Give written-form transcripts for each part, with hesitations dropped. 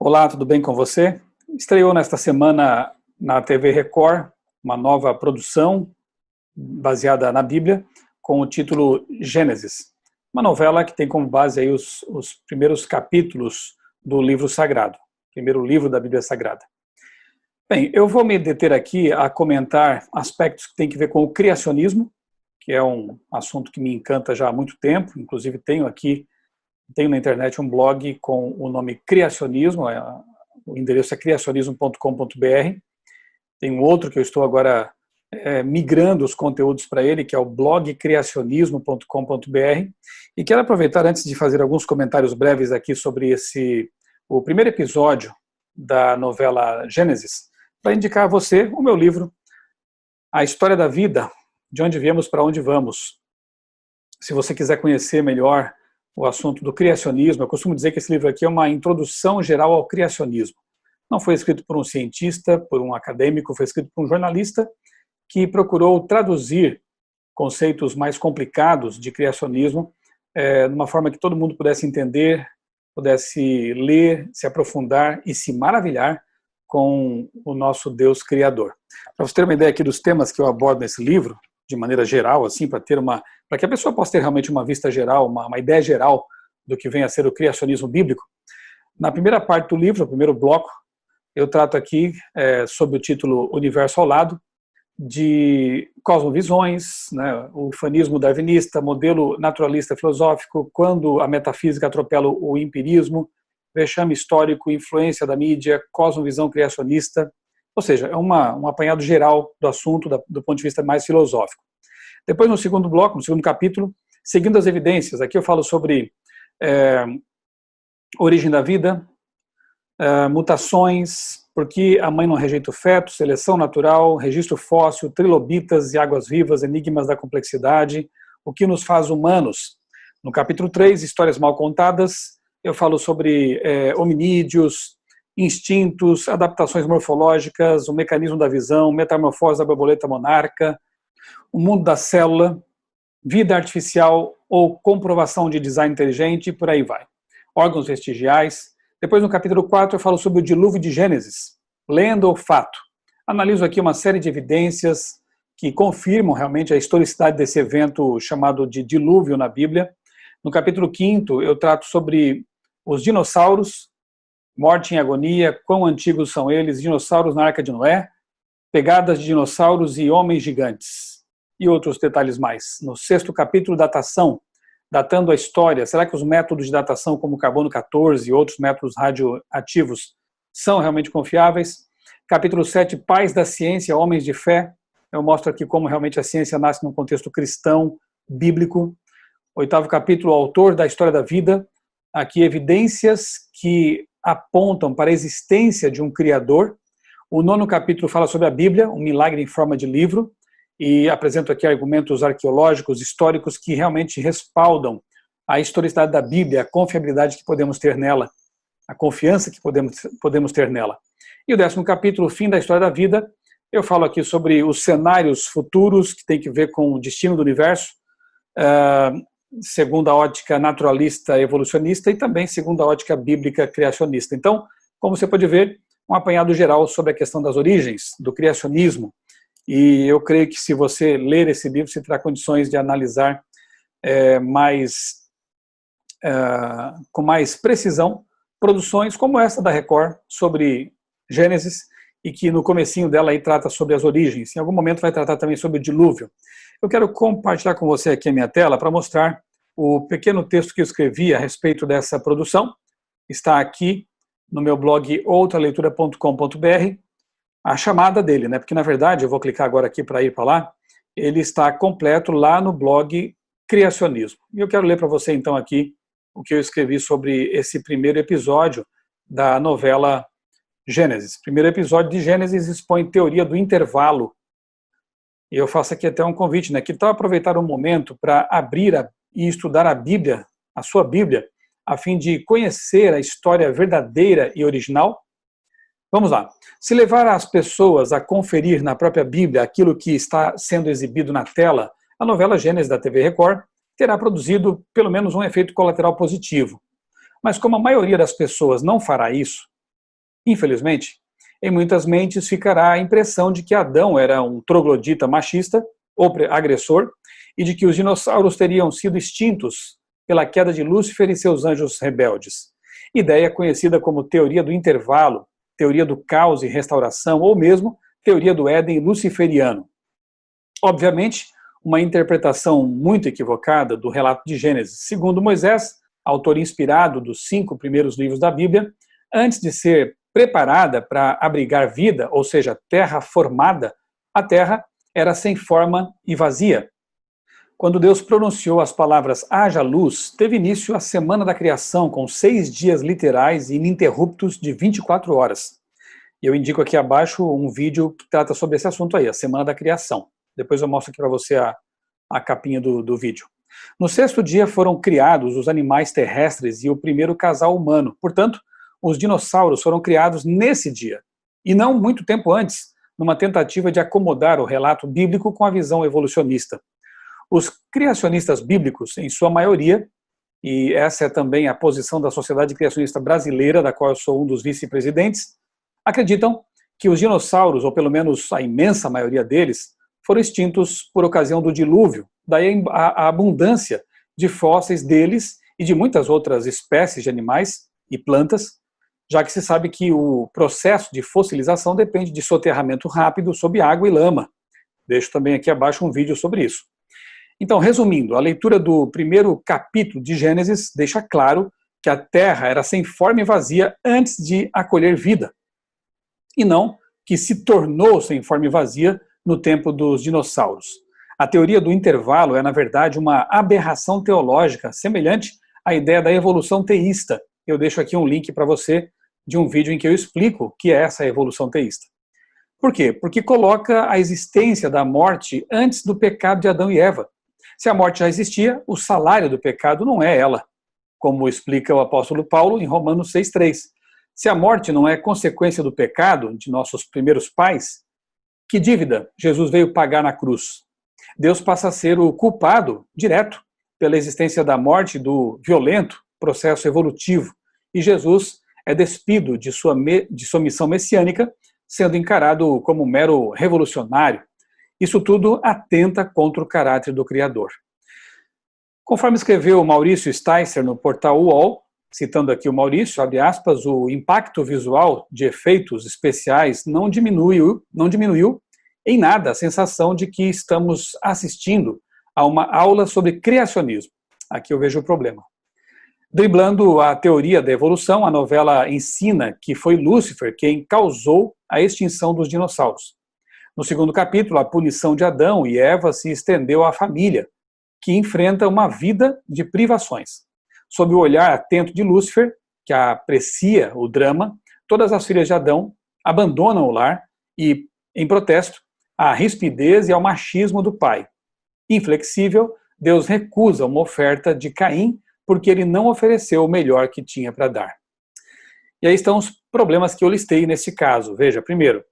Olá, tudo bem com você? Estreou nesta semana na TV Record uma nova produção baseada na Bíblia com o título Gênesis. Uma novela que tem como base aí os primeiros capítulos do livro sagrado, primeiro livro da Bíblia Sagrada. Bem, eu vou me deter aqui a comentar aspectos que têm que ver com o criacionismo, que é um assunto que me encanta já há muito tempo, inclusive tenho na internet um blog com o nome Criacionismo, o endereço é criacionismo.com.br. Tem um outro que eu estou agora migrando os conteúdos para ele, que é o blog criacionismo.com.br. E quero aproveitar, antes de fazer alguns comentários breves aqui sobre o primeiro episódio da novela Gênesis, para indicar a você o meu livro, A História da Vida, de onde viemos para onde vamos. Se você quiser conhecer melhor o assunto do criacionismo, eu costumo dizer que esse livro aqui é uma introdução geral ao criacionismo. Não foi escrito por um cientista, por um acadêmico, foi escrito por um jornalista que procurou traduzir conceitos mais complicados de criacionismo de uma forma que todo mundo pudesse entender, pudesse ler, se aprofundar e se maravilhar com o nosso Deus Criador. Para você ter uma ideia aqui dos temas que eu abordo nesse livro, de maneira geral, assim, para que a pessoa possa ter realmente uma vista geral, uma ideia geral do que vem a ser o criacionismo bíblico. Na primeira parte do livro, no primeiro bloco, eu trato aqui sob o título Universo ao Lado, de cosmovisões, né, o ufanismo darwinista, modelo naturalista filosófico, quando a metafísica atropela o empirismo, vexame histórico, influência da mídia, cosmovisão criacionista, ou seja, é um apanhado geral do assunto do ponto de vista mais filosófico. Depois, no segundo bloco, no segundo capítulo, seguindo as evidências, aqui eu falo sobre origem da vida, mutações, por que a mãe não rejeita o feto, seleção natural, registro fóssil, trilobitas e águas vivas, enigmas da complexidade, o que nos faz humanos. No capítulo 3, histórias mal contadas, eu falo sobre hominídeos, instintos, adaptações morfológicas, o mecanismo da visão, metamorfose da borboleta monarca, o mundo da célula, vida artificial ou comprovação de design inteligente e por aí vai. Órgãos vestigiais. Depois, no capítulo 4, eu falo sobre o dilúvio de Gênesis, lenda ou fato. Analiso aqui uma série de evidências que confirmam realmente a historicidade desse evento chamado de dilúvio na Bíblia. No capítulo 5, eu trato sobre os dinossauros, morte em agonia, quão antigos são eles, dinossauros na Arca de Noé, pegadas de dinossauros e homens gigantes, e outros detalhes mais. No 6º capítulo, datação, datando a história, será que os métodos de datação como carbono 14 e outros métodos radioativos são realmente confiáveis? Capítulo 7, pais da ciência, homens de fé, eu mostro aqui como realmente a ciência nasce num contexto cristão, bíblico. 8º capítulo, autor da história da vida, aqui evidências que apontam para a existência de um Criador. O 9º capítulo fala sobre a Bíblia, um milagre em forma de livro, e apresento aqui argumentos arqueológicos, históricos, que realmente respaldam a historicidade da Bíblia, a confiabilidade que podemos ter nela, a confiança que podemos ter nela. E o 10º capítulo, o fim da história da vida, eu falo aqui sobre os cenários futuros, que tem que ver com o destino do universo, segundo a ótica naturalista evolucionista e também segundo a ótica bíblica criacionista. Então, como você pode ver, um apanhado geral sobre a questão das origens, do criacionismo, e eu creio que se você ler esse livro, você terá condições de analisar com mais precisão produções como essa da Record sobre Gênesis, e que no comecinho dela aí trata sobre as origens. Em algum momento vai tratar também sobre o dilúvio. Eu quero compartilhar com você aqui a minha tela para mostrar o pequeno texto que eu escrevi a respeito dessa produção. Está aqui no meu blog outraleitura.com.br, a chamada dele, né? Porque na verdade, eu vou clicar agora aqui para ir para lá, ele está completo lá no blog Criacionismo. E eu quero ler para você então aqui o que eu escrevi sobre esse primeiro episódio da novela Gênesis. O primeiro episódio de Gênesis expõe teoria do intervalo. E eu faço aqui até um convite, né? Que tal aproveitar um momento para abrir e estudar a Bíblia, a sua Bíblia, a fim de conhecer a história verdadeira e original? Vamos lá. Se levar as pessoas a conferir na própria Bíblia aquilo que está sendo exibido na tela, a novela Gênesis da TV Record terá produzido pelo menos um efeito colateral positivo. Mas como a maioria das pessoas não fará isso, Infelizmente, em muitas mentes ficará a impressão de que Adão era um troglodita machista ou agressor e de que os dinossauros teriam sido extintos pela queda de Lúcifer e seus anjos rebeldes. Ideia conhecida como teoria do intervalo, teoria do caos e restauração, ou mesmo teoria do Éden luciferiano. Obviamente, uma interpretação muito equivocada do relato de Gênesis. Segundo Moisés, autor inspirado dos 5 primeiros livros da Bíblia, antes de ser preparada para abrigar vida, ou seja, terra formada, a terra era sem forma e vazia. Quando Deus pronunciou as palavras haja luz, teve início a semana da criação, com 6 dias literais e ininterruptos de 24 horas. E eu indico aqui abaixo um vídeo que trata sobre esse assunto aí, a semana da criação. Depois eu mostro aqui para você a capinha do vídeo. No 6º dia foram criados os animais terrestres e o primeiro casal humano. Portanto, os dinossauros foram criados nesse dia, e não muito tempo antes, numa tentativa de acomodar o relato bíblico com a visão evolucionista. Os criacionistas bíblicos, em sua maioria, e essa é também a posição da Sociedade Criacionista Brasileira, da qual eu sou um dos vice-presidentes, acreditam que os dinossauros, ou pelo menos a imensa maioria deles, foram extintos por ocasião do dilúvio, daí a abundância de fósseis deles e de muitas outras espécies de animais e plantas, já que se sabe que o processo de fossilização depende de soterramento rápido sob água e lama. Deixo também aqui abaixo um vídeo sobre isso. Então, resumindo, a leitura do primeiro capítulo de Gênesis deixa claro que a Terra era sem forma e vazia antes de acolher vida, e não que se tornou sem forma e vazia no tempo dos dinossauros. A teoria do intervalo é, na verdade, uma aberração teológica semelhante à ideia da evolução teísta. Eu deixo aqui um link para você de um vídeo em que eu explico o que é essa evolução teísta. Por quê? Porque coloca a existência da morte antes do pecado de Adão e Eva. Se a morte já existia, o salário do pecado não é ela, como explica o apóstolo Paulo em Romanos 6,3. Se a morte não é consequência do pecado de nossos primeiros pais, que dívida Jesus veio pagar na cruz? Deus passa a ser o culpado direto pela existência da morte do violento processo evolutivo, e Jesus é despido de sua missão messiânica, sendo encarado como um mero revolucionário. Isso tudo atenta contra o caráter do Criador. Conforme escreveu Maurício Sticer no portal UOL, citando aqui o Maurício, abre aspas, o impacto visual de efeitos especiais não diminuiu em nada a sensação de que estamos assistindo a uma aula sobre criacionismo. Aqui eu vejo o problema. Driblando a teoria da evolução, a novela ensina que foi Lúcifer quem causou a extinção dos dinossauros. No 2º capítulo, a punição de Adão e Eva se estendeu à família, que enfrenta uma vida de privações. Sob o olhar atento de Lúcifer, que aprecia o drama, todas as filhas de Adão abandonam o lar e, em protesto, à rispidez e ao machismo do pai. Inflexível, Deus recusa uma oferta de Caim porque ele não ofereceu o melhor que tinha para dar. E aí estão os problemas que eu listei neste caso. Veja, primeiro,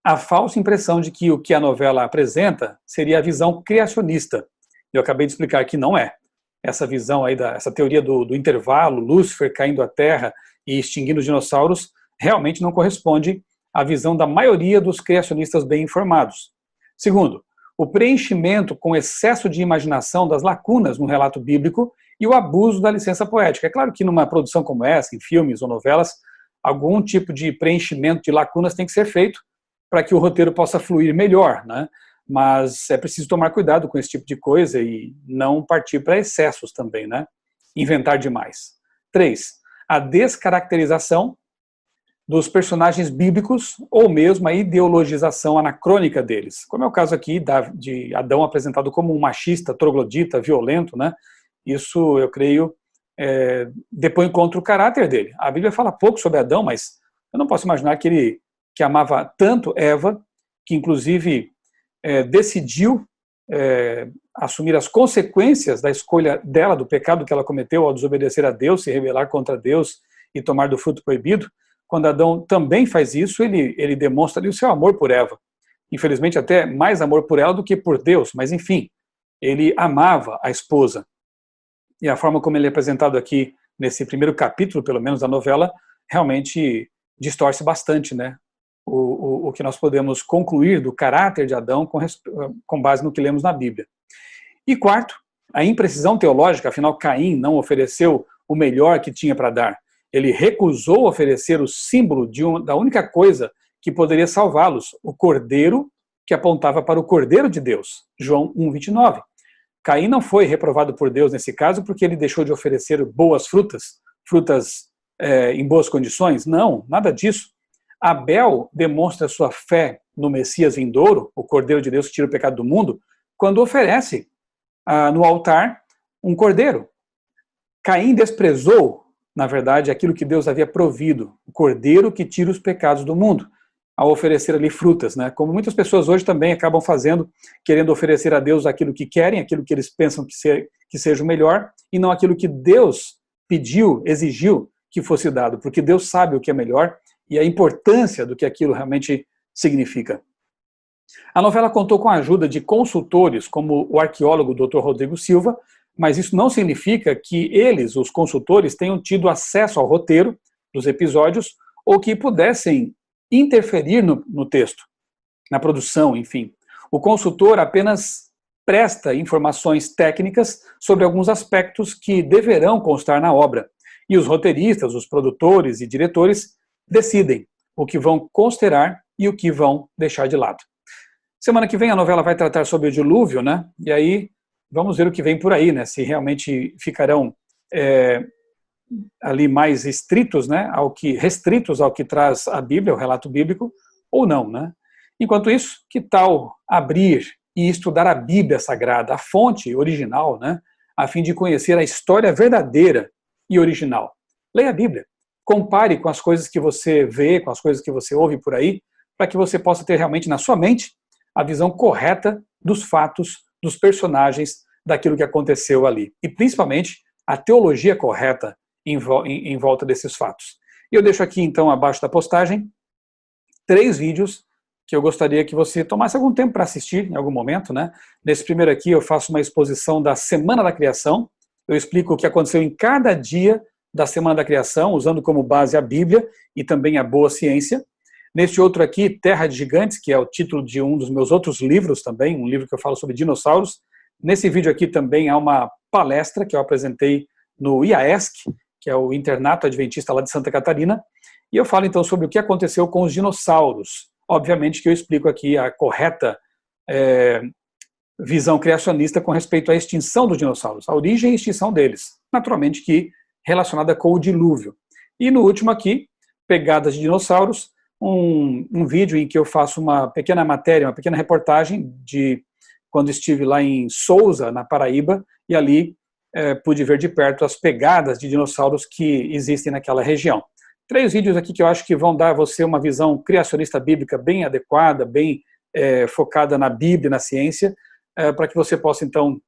a falsa impressão de que o que a novela apresenta seria a visão criacionista. Eu acabei de explicar que não é. Essa visão aí, essa teoria do intervalo, Lúcifer caindo à Terra e extinguindo os dinossauros, realmente não corresponde à visão da maioria dos criacionistas bem informados. Segundo, o preenchimento com excesso de imaginação das lacunas no relato bíblico e o abuso da licença poética. É claro que numa produção como essa, em filmes ou novelas, algum tipo de preenchimento de lacunas tem que ser feito para que o roteiro possa fluir melhor, né? Mas é preciso tomar cuidado com esse tipo de coisa e não partir para excessos também, né? Inventar demais. 3. A descaracterização dos personagens bíblicos ou mesmo a ideologização anacrônica deles, como é o caso aqui de Adão apresentado como um machista, troglodita, violento, né? Isso, eu creio, depõe contra o caráter dele. A Bíblia fala pouco sobre Adão, mas eu não posso imaginar que ele que amava tanto Eva, que inclusive decidiu assumir as consequências da escolha dela, do pecado que ela cometeu ao desobedecer a Deus, se rebelar contra Deus e tomar do fruto proibido. Quando Adão também faz isso, ele demonstra ali o seu amor por Eva. Infelizmente, até mais amor por ela do que por Deus, mas enfim, ele amava a esposa. E a forma como ele é apresentado aqui, nesse primeiro capítulo, pelo menos, da novela, realmente distorce bastante, né, o que nós podemos concluir do caráter de Adão com base no que lemos na Bíblia. E quarto, a imprecisão teológica, afinal Caim não ofereceu o melhor que tinha para dar. Ele recusou oferecer o símbolo da única coisa que poderia salvá-los, o cordeiro que apontava para o Cordeiro de Deus, João 1:29. Caim não foi reprovado por Deus nesse caso porque ele deixou de oferecer boas frutas em boas condições. Não, nada disso. Abel demonstra sua fé no Messias vindouro, o Cordeiro de Deus que tira o pecado do mundo, quando oferece no altar um cordeiro. Caim desprezou, na verdade, aquilo que Deus havia provido, o cordeiro que tira os pecados do mundo, ao oferecer ali frutas, né? Como muitas pessoas hoje também acabam fazendo, querendo oferecer a Deus aquilo que querem, aquilo que eles pensam que seja o melhor, e não aquilo que Deus pediu, exigiu que fosse dado, porque Deus sabe o que é melhor e a importância do que aquilo realmente significa. A novela contou com a ajuda de consultores, como o arqueólogo Dr. Rodrigo Silva, mas isso não significa que eles, os consultores, tenham tido acesso ao roteiro dos episódios ou que pudessem interferir no texto, na produção, enfim. O consultor apenas presta informações técnicas sobre alguns aspectos que deverão constar na obra, e os roteiristas, os produtores e diretores decidem o que vão considerar e o que vão deixar de lado. Semana que vem a novela vai tratar sobre o dilúvio, né? E aí vamos ver o que vem por aí, né? Se realmente ficarão ali mais restritos, né? Restritos ao que traz a Bíblia, o relato bíblico, ou não, né? Enquanto isso, que tal abrir e estudar a Bíblia Sagrada, a fonte original, né? A fim de conhecer a história verdadeira e original. Leia a Bíblia. Compare com as coisas que você vê, com as coisas que você ouve por aí, para que você possa ter realmente na sua mente a visão correta dos fatos, dos personagens, daquilo que aconteceu ali. E principalmente a teologia correta em volta desses fatos. E eu deixo aqui então abaixo da postagem 3 vídeos que eu gostaria que você tomasse algum tempo para assistir em algum momento, né? Nesse primeiro aqui eu faço uma exposição da Semana da Criação. Eu explico o que aconteceu em cada dia da Semana da Criação, usando como base a Bíblia e também a boa ciência. Neste outro aqui, Terra de Gigantes, que é o título de um dos meus outros livros também, um livro que eu falo sobre dinossauros. Nesse vídeo aqui também há uma palestra que eu apresentei no IAESC, que é o Internato Adventista lá de Santa Catarina, e eu falo então sobre o que aconteceu com os dinossauros. Obviamente que eu explico aqui a correta visão criacionista com respeito à extinção dos dinossauros, a origem e extinção deles, naturalmente que relacionada com o dilúvio. E no último aqui, Pegadas de Dinossauros, um vídeo em que eu faço uma pequena matéria, uma pequena reportagem de quando estive lá em Sousa, na Paraíba, e ali pude ver de perto as pegadas de dinossauros que existem naquela região. 3 vídeos aqui que eu acho que vão dar a você uma visão criacionista bíblica bem adequada, bem focada na Bíblia, na ciência, para que você possa então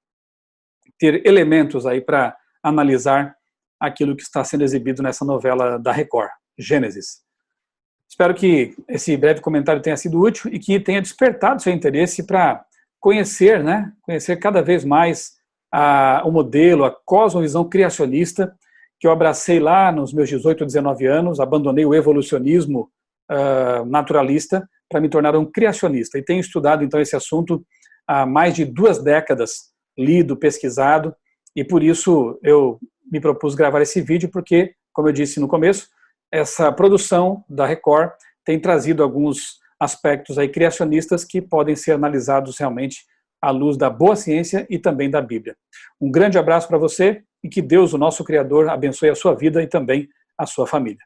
ter elementos aí para analisar aquilo que está sendo exibido nessa novela da Record, Gênesis. Espero que esse breve comentário tenha sido útil e que tenha despertado seu interesse para conhecer, né? Conhecer cada vez mais o modelo, a cosmovisão criacionista que eu abracei lá nos meus 18, 19 anos, abandonei o evolucionismo naturalista para me tornar um criacionista. E tenho estudado então esse assunto há mais de 2 décadas, lido, pesquisado, e por isso eu me propus gravar esse vídeo, porque, como eu disse no começo, essa produção da Record tem trazido alguns aspectos aí criacionistas que podem ser analisados realmente à luz da boa ciência e também da Bíblia. Um grande abraço para você e que Deus, o nosso Criador, abençoe a sua vida e também a sua família.